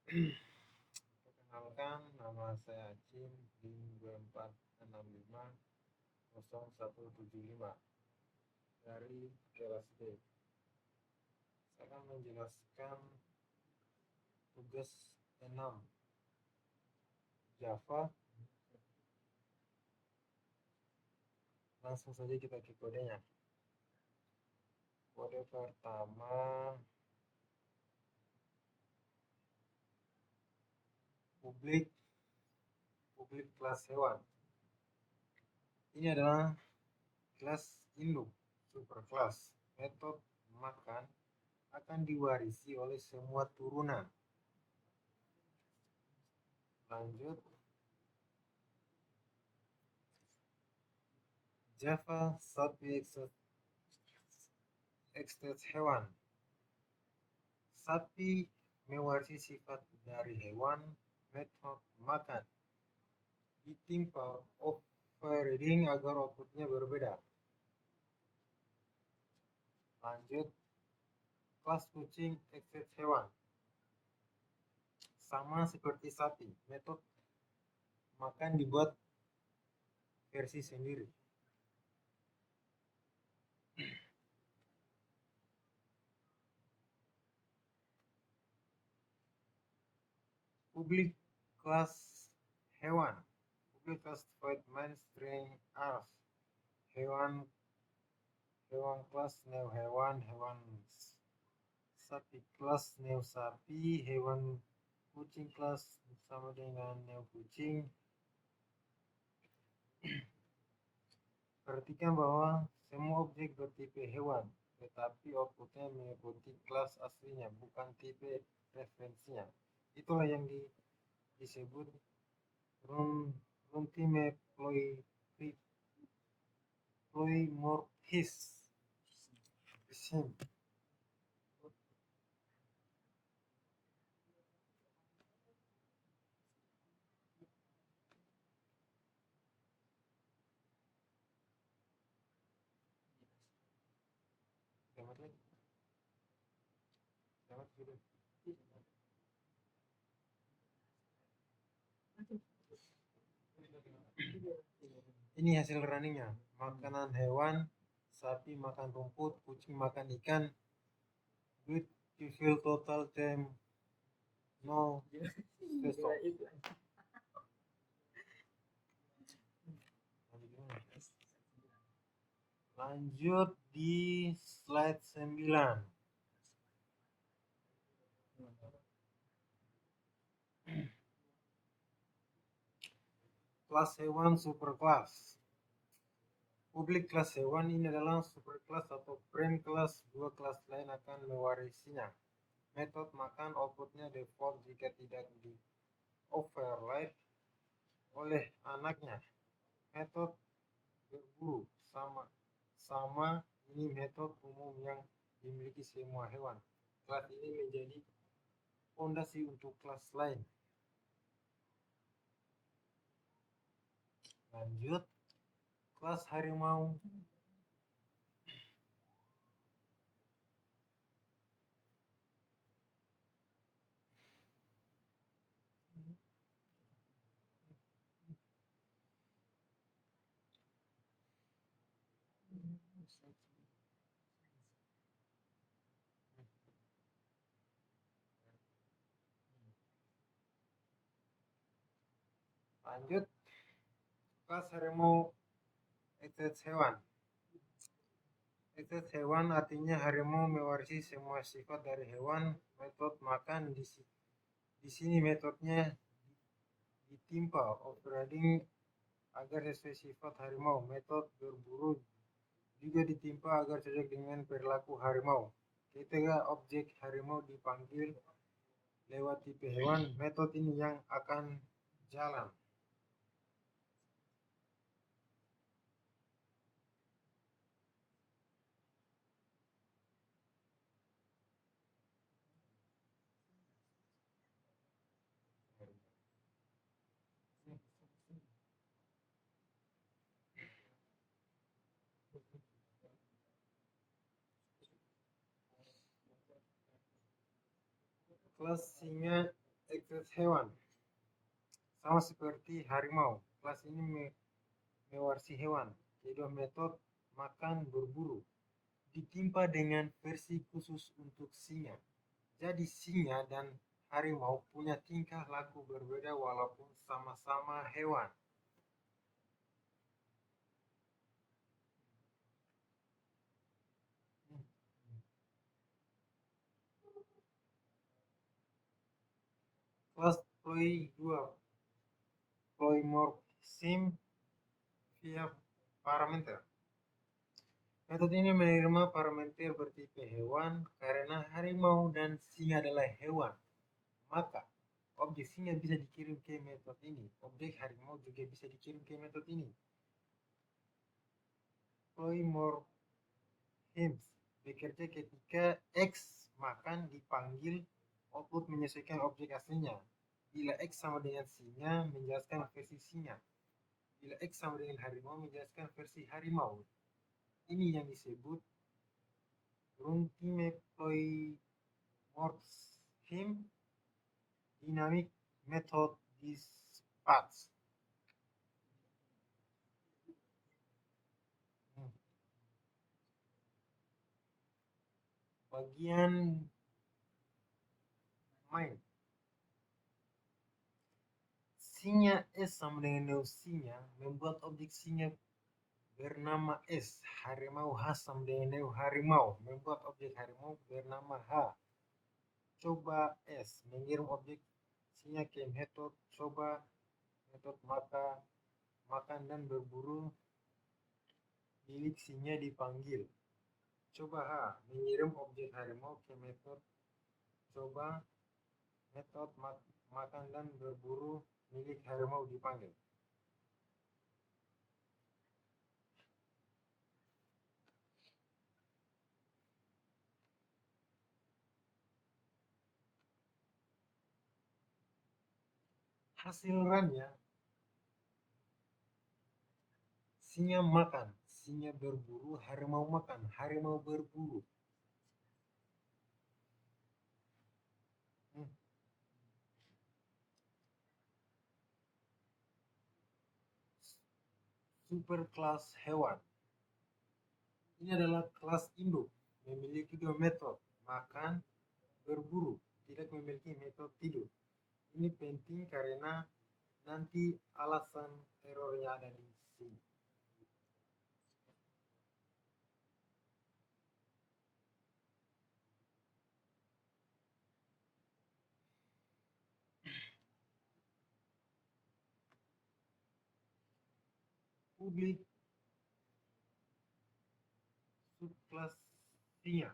Perkenalkan, nama saya Acim, NIM 24650175 dari kelas D. Saya akan menjelaskan tugas 6 Java. Langsung saja kita ke kodenya. Kode pertama publik kelas hewan. Ini adalah kelas induk superclass. Metode makan akan diwarisi oleh semua turunan. Lanjut, Java sapi ekstens hewan. Sapi mewarisi sifat dari hewan. Metode makan ditimpa overriding agar outputnya berbeda. Lanjut, kelas kucing ekstens hewan. Sama seperti sapi, metode makan dibuat versi sendiri. Publik kelas hewan. Public classified mainstream as hewan kelas neo hewan sapi kelas neo sapi, hewan kucing kelas sama dengan neo kucing. Perhatikan bahwa semua objek bertipe hewan, tetapi outputnya mengikuti kelas aslinya, bukan tipe referensinya. Itulah yang disebut runtime polymorphism. Ini hasil runningnya. Makanan hewan, sapi makan rumput, kucing makan ikan. With you feel total time no besok. Lanjut di slide 9. Kelas hewan superclass. Publik kelas hewan ini adalah superclass atau prime kelas. Dua kelas lain akan mewarisinya. Metode makan outputnya default jika tidak di override oleh anaknya. Metode berburu sama ini metode umum yang dimiliki semua hewan. Kelas ini menjadi fondasi untuk kelas lain. Lanjut, kelas harimau. Lanjut, kelas harimau ekstens hewan. Ekstens hewan artinya harimau mewarisi semua sifat dari hewan. Metode makan di sini metodenya ditimpa overriding agar sesuai sifat harimau. Metode berburu juga ditimpa agar cocok dengan perilaku harimau. Ketika objek harimau dipanggil lewat tipe hewan, metode ini yang akan jalan. Kelas singa ekses hewan, sama seperti harimau. Kelas ini mewarisi hewan. Kedua metode makan berburu ditimpa dengan versi khusus untuk singa. Jadi singa dan harimau punya tingkah laku berbeda walaupun sama-sama hewan. Kelas Ploy 2, Polymorphism via parameter. Metode ini menerima parameter bertipe hewan karena harimau dan singa adalah hewan. Maka objek singa bisa dikirim ke metode ini. Objek harimau juga bisa dikirim ke metode ini. Polymorphism bekerja ketika X makan dipanggil output menyesuaikan objek aslinya. Bila X sama dengan singa, menjelaskan versi singa. Bila X sama dengan harimau, menjelaskan versi harimau. Ini yang disebut runtime polymorphism dynamic method dispatch. Bagian main. Singa S sama dengan neo singa membuat objek singa bernama S. Harimau H sama dengan neo harimau membuat objek harimau bernama H. Coba S mengirim objek singa ke metode coba, metode makan dan berburu milik singa dipanggil. Coba H mengirim objek harimau ke metode coba, metode makan dan berburu milik harimau dipanggil. Hasilnya singa makan, singa berburu, harimau makan, harimau berburu. Superkelas hewan. Ini adalah kelas induk, memiliki dua metode, makan, berburu, tidak memiliki metode tidur. Ini penting karena nanti alasan errornya ada di sini. Publik subkelas singa.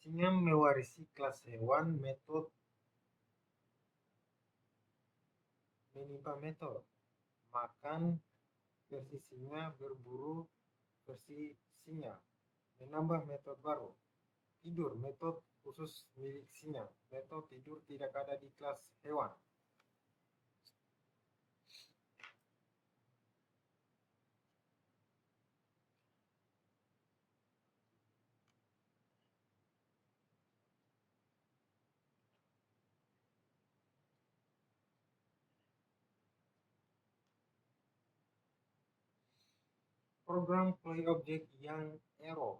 Singa mewarisi kelas hewan metode menimpa metode makan versi singa, berburu versi singa, menambah metode baru. Tidur metode khusus milik singa. Metode tidur tidak ada di kelas hewan. Program play object yang error.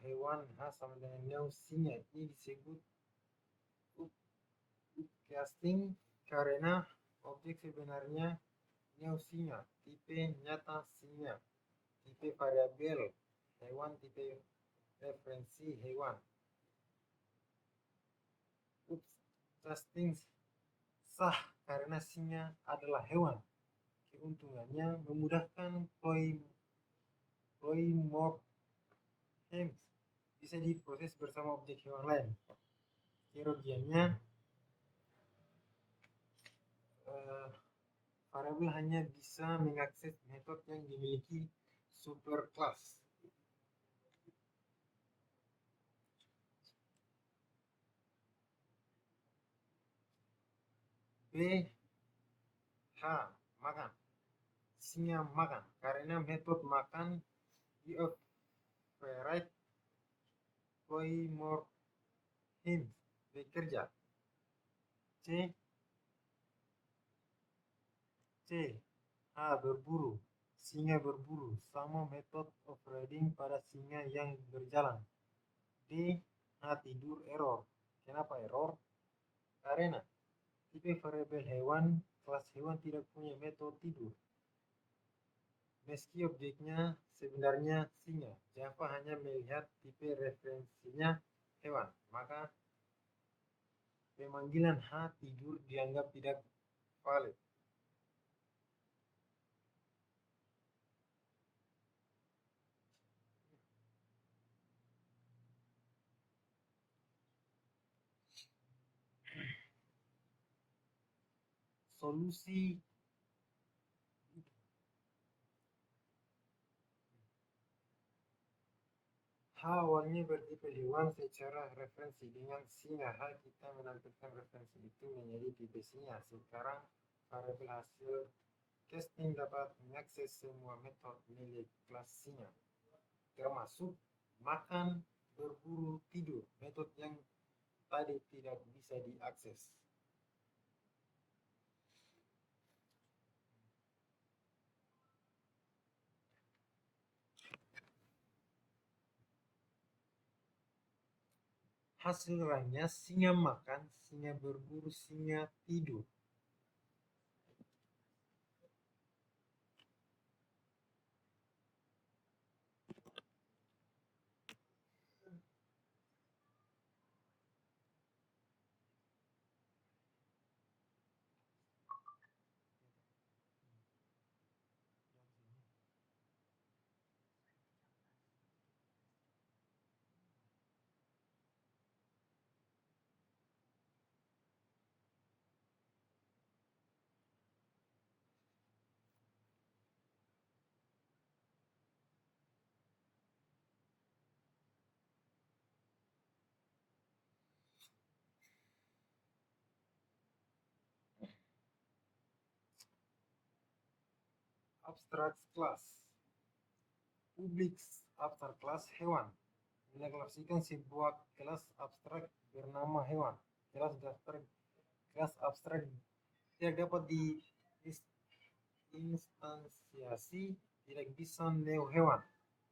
Hewan H sama dengan neo singa. Ini disebut upcasting karena objek sebenarnya neo singa, tipe nyata singa, tipe variabel hewan, tipe referensi hewan. Upcasting sah karena singa adalah hewan. Keuntungannya memudahkan polymorphism bisa diproses bersama objek hewan lain. Kerugiannya variabel hanya bisa mengakses metode yang dimiliki superclass. B. H. Makan. Singa makan karena metode makan di override poimorfisme bekerja. C. Berburu. Singa berburu. Sama metode operating pada singa yang berjalan. D. Tidur error. Kenapa error? Karena tipe variabel hewan, kelas hewan tidak punya metode tidur. Meski objeknya sebenarnya singa, Java hanya melihat tipe referensinya hewan, maka pemanggilan tidur dianggap tidak valid. Solusi awalnya bertipe hewan secara referensi. Dengan singa kita menampilkan referensi itu menjadi tipe singa. Sekarang variabel hasil casting dapat mengakses semua metode milik kelas singa, termasuk makan, berburu, tidur, metode yang tadi tidak bisa diakses. Hasil runnya singa makan, singa berburu, singa tidur. Abstract class. Publik abstrak kelas hewan mendeklarasikan sebuah kelas abstrak bernama hewan. Kelas abstrak tidak dapat diinstansiasi, tidak bisa neo hewan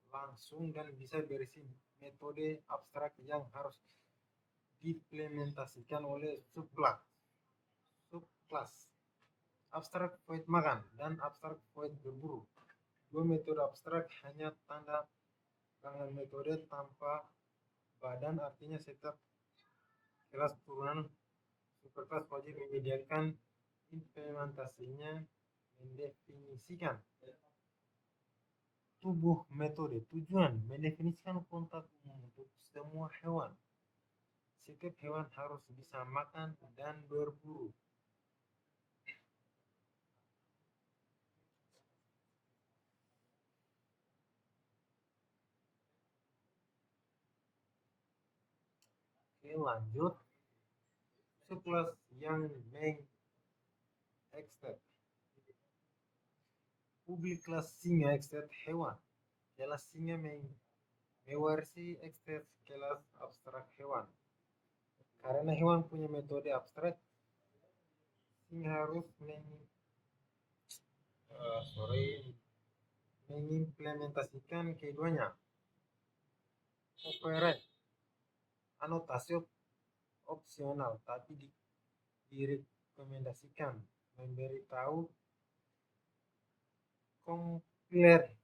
langsung dan bisa berisi metode abstrak yang harus diimplementasikan oleh subclass. Abstrak void makan dan abstrak void berburu. Dua metode abstrak hanya tanda tangan metode tanpa badan, artinya setiap kelas turunan superkelas wajib menyediakan implementasinya mendefinisikan tubuh metode. Tujuan mendefinisikan kontak umum untuk semua hewan. Setiap hewan harus bisa makan dan berburu. Oke, lanjut. Subclass yang meng-extend. Publik kelas singa extend hewan. Kelas singa mewarisi extend kelas abstrak hewan. Karena hewan punya metode abstrak, singa harus mengimplementasikan keduanya. Operate anotasi opsional, tapi direkomendasikan memberitahu kompiler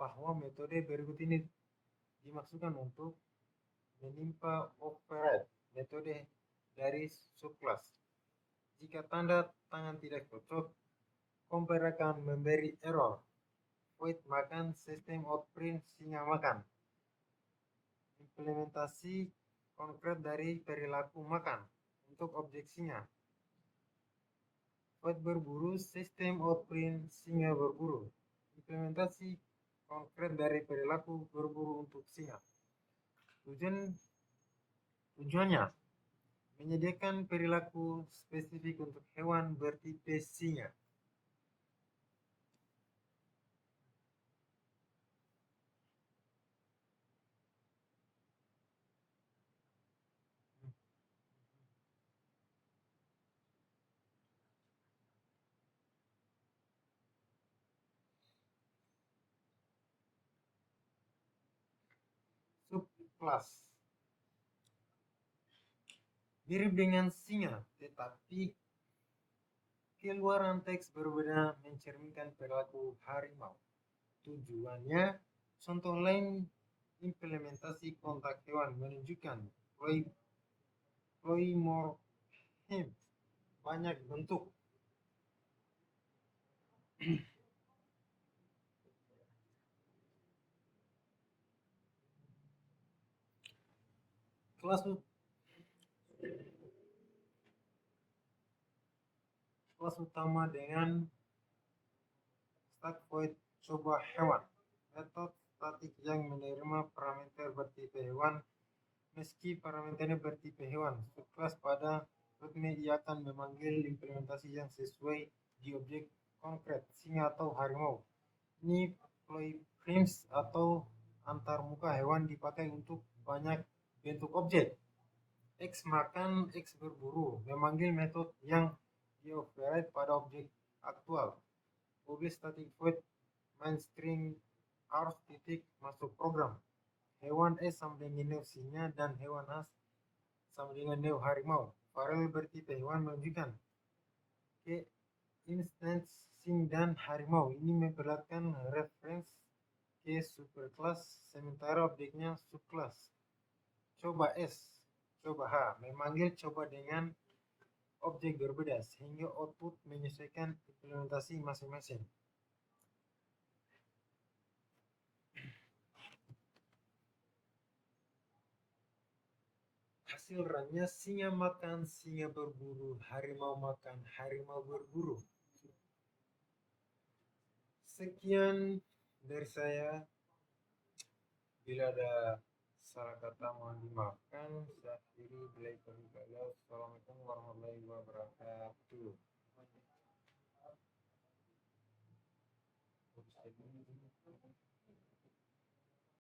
bahwa metode berikut ini dimaksudkan untuk menimpa operate metode dari subclass. Jika tanda tangan tidak cocok, kompiler akan memberi error. Void makan, sistem outprint singa makan. Implementasi konkret dari perilaku makan untuk objek singa. Void berburu, sistem outprint singa berburu. Implementasi konkret dari perilaku berburu untuk singa. Tujuannya menyediakan perilaku spesifik untuk hewan bertipe singa. kelas. Mirip dengan singa, tetapi keluaran teks berbeda mencerminkan perilaku harimau. Tujuannya, contoh lain implementasi kontak hewan menunjukkan polymorphism banyak bentuk. Kelas utama dengan Stackvoid coba hewan, metode statik yang menerima parameter bertipe hewan meski parameternya bertipe hewan. Subkelas pada ritme ia akan memanggil implementasi yang sesuai di objek konkret, singa atau harimau. Ini polyframes atau antarmuka hewan dipakai untuk banyak bentuk objek. X makan, X berburu, memanggil metode yang dioperate pada objek aktual. Publish static void main string arf titik masuk program. Hewan S sama dengan neo singa dan hewan H sama dengan neo harimau. Variabel bertipe hewan menunjukkan ke instance sing dan harimau. Ini memperlihatkan reference ke superclass sementara objeknya subclass. Coba S, coba H memanggil coba dengan objek berbeda sehingga output menyesuaikan implementasi masing-masing. Hasil runnya singa makan, singa berburu, harimau makan, harimau berburu. Sekian dari saya. Bila ada salah kata mohon dimaafkan. Saya akhiri bila Assalamualaikum warahmatullahi wabarakatuh.